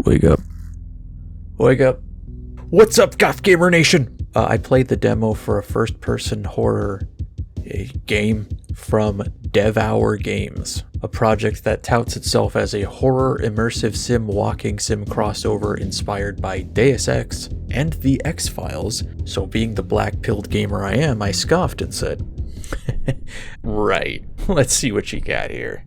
Wake up. Wake up. What's up, Goth Gamer Nation? I played the demo for a first-person horror game from Devour Games, a project that touts itself as a horror immersive sim walking sim crossover inspired by Deus Ex and the X-Files. So being the black-pilled gamer I am, I scoffed and said, right, let's see what you got here.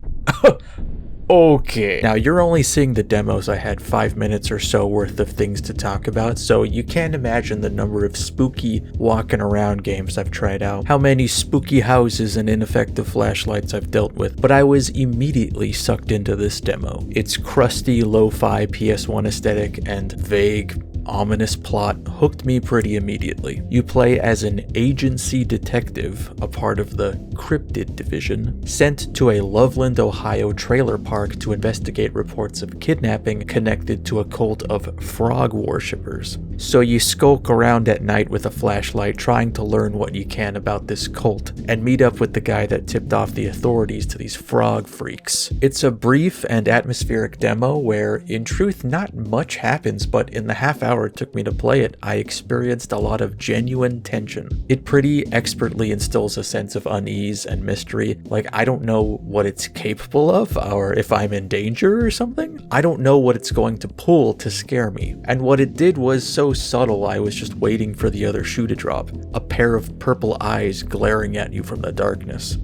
Okay. Now, you're only seeing the demos. I had 5 minutes or so worth of things to talk about, so you can't imagine the number of spooky walking around games I've tried out, how many spooky houses and ineffective flashlights I've dealt with, but I was immediately sucked into this demo. Its crusty, lo-fi PS1 aesthetic and vague, ominous plot hooked me pretty immediately. You play as an agency detective, a part of the Cryptid Division, sent to a Loveland, Ohio trailer park to investigate reports of kidnapping connected to a cult of frog worshippers. So you skulk around at night with a flashlight trying to learn what you can about this cult and meet up with the guy that tipped off the authorities to these frog freaks. It's a brief and atmospheric demo where, in truth, not much happens, but in the half hour it took me to play it, I experienced a lot of genuine tension. It pretty expertly instills a sense of unease and mystery, like I don't know what it's capable of, or if I'm in danger or something. I don't know what it's going to pull to scare me, and what it did was so subtle I was just waiting for the other shoe to drop, a pair of purple eyes glaring at you from the darkness.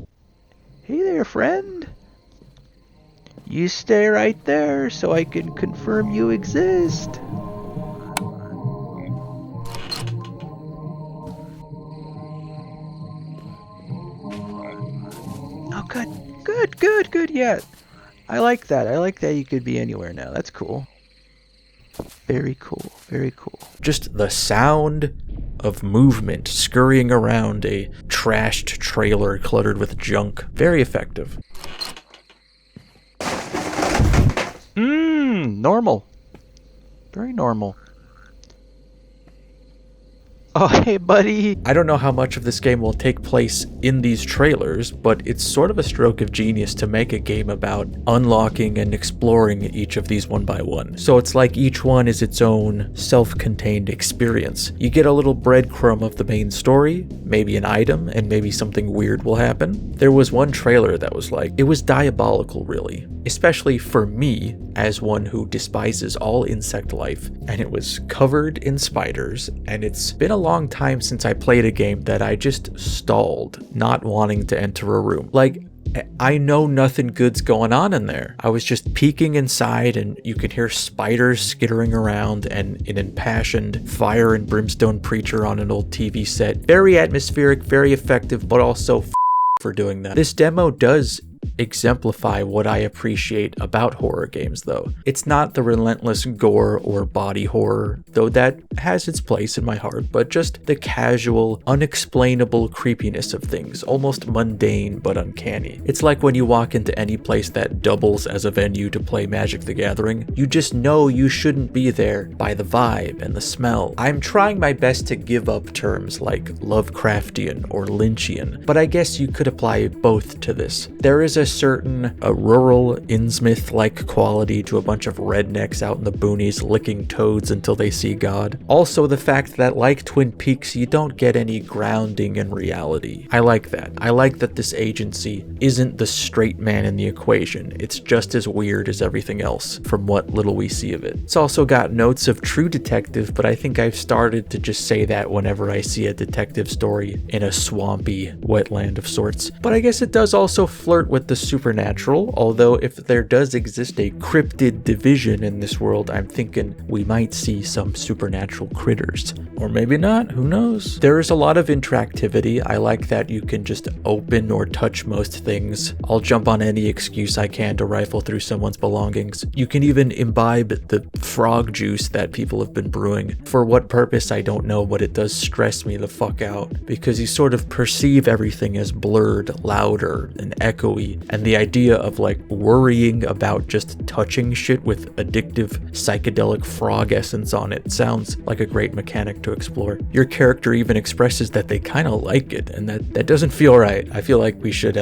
Hey there, friend. You stay right there so I can confirm you exist. Good, yeah. I like that. I like that you could be anywhere now. That's cool. Very cool. Just the sound of movement scurrying around a trashed trailer cluttered with junk. Very effective. Normal. Very normal. Oh, hey, buddy. I don't know how much of this game will take place in these trailers, but it's sort of a stroke of genius to make a game about unlocking and exploring each of these one by one. So it's like each one is its own self-contained experience. You get a little breadcrumb of the main story, maybe an item, and maybe something weird will happen. There was one trailer that was like, it was diabolical, really. Especially for me, as one who despises all insect life, and it was covered in spiders, and it's been a long time since I played a game that I just stalled, not wanting to enter a room. Like, I know nothing good's going on in there. I was just peeking inside and you could hear spiders skittering around and an impassioned fire and brimstone preacher on an old TV set. Very atmospheric, very effective, but also for doing that. This demo does exemplify what I appreciate about horror games, though. It's not the relentless gore or body horror, though that has its place in my heart, but just the casual, unexplainable creepiness of things, almost mundane but uncanny. It's like when you walk into any place that doubles as a venue to play Magic the Gathering, you just know you shouldn't be there by the vibe and the smell. I'm trying my best to give up terms like Lovecraftian or Lynchian, but I guess you could apply both to this. There is a certain rural Innsmouth-like quality to a bunch of rednecks out in the boonies licking toads until they see God. Also the fact that, like Twin Peaks, you don't get any grounding in reality. I like that. I like that this agency isn't the straight man in the equation. It's just as weird as everything else, from what little we see of it. It's also got notes of True Detective, but I think I've started to just say that whenever I see a detective story in a swampy wetland of sorts. But I guess it does also flirt with the supernatural, although if there does exist a cryptid division in this world, I'm thinking we might see some supernatural critters. Or maybe not, who knows? There is a lot of interactivity. I like that you can just open or touch most things. I'll jump on any excuse I can to rifle through someone's belongings. You can even imbibe the frog juice that people have been brewing. For what purpose, I don't know, but it does stress me the fuck out, because you sort of perceive everything as blurred, louder, and echoey, and the idea of like worrying about just touching shit with addictive psychedelic frog essence on it sounds like a great mechanic to explore. Your character even expresses that they kind of like it, and that doesn't feel right. I feel like we should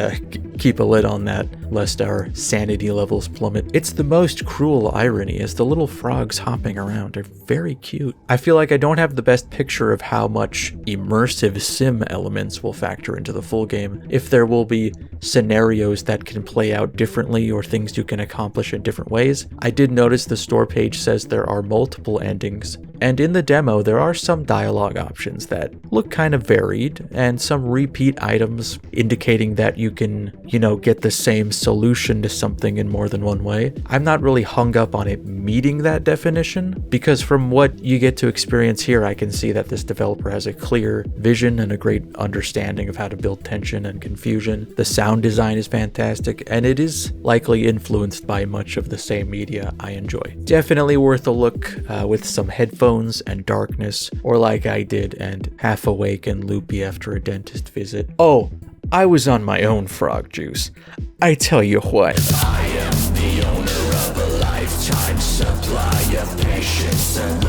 keep a lid on that, lest our sanity levels plummet. It's the most cruel irony, as the little frogs hopping around are very cute. I feel like I don't have the best picture of how much immersive sim elements will factor into the full game, if there will be scenarios that can play out differently or things you can accomplish in different ways. I did notice the store page says there are multiple endings, and in the demo there are some dialogue options that look kind of varied, and some repeat items indicating that you can, get the same solution to something in more than one way. I'm not really hung up on it meeting that definition, because from what you get to experience here, I can see that this developer has a clear vision and a great understanding of how to build tension and confusion. The sound design is fantastic, and it is likely influenced by much of the same media I enjoy. Definitely worth a look with some headphones and darkness, or like I did and half awake and loopy after a dentist visit. Oh, I was on my own frog juice. I tell you what. I am the owner of a lifetime supply of patience and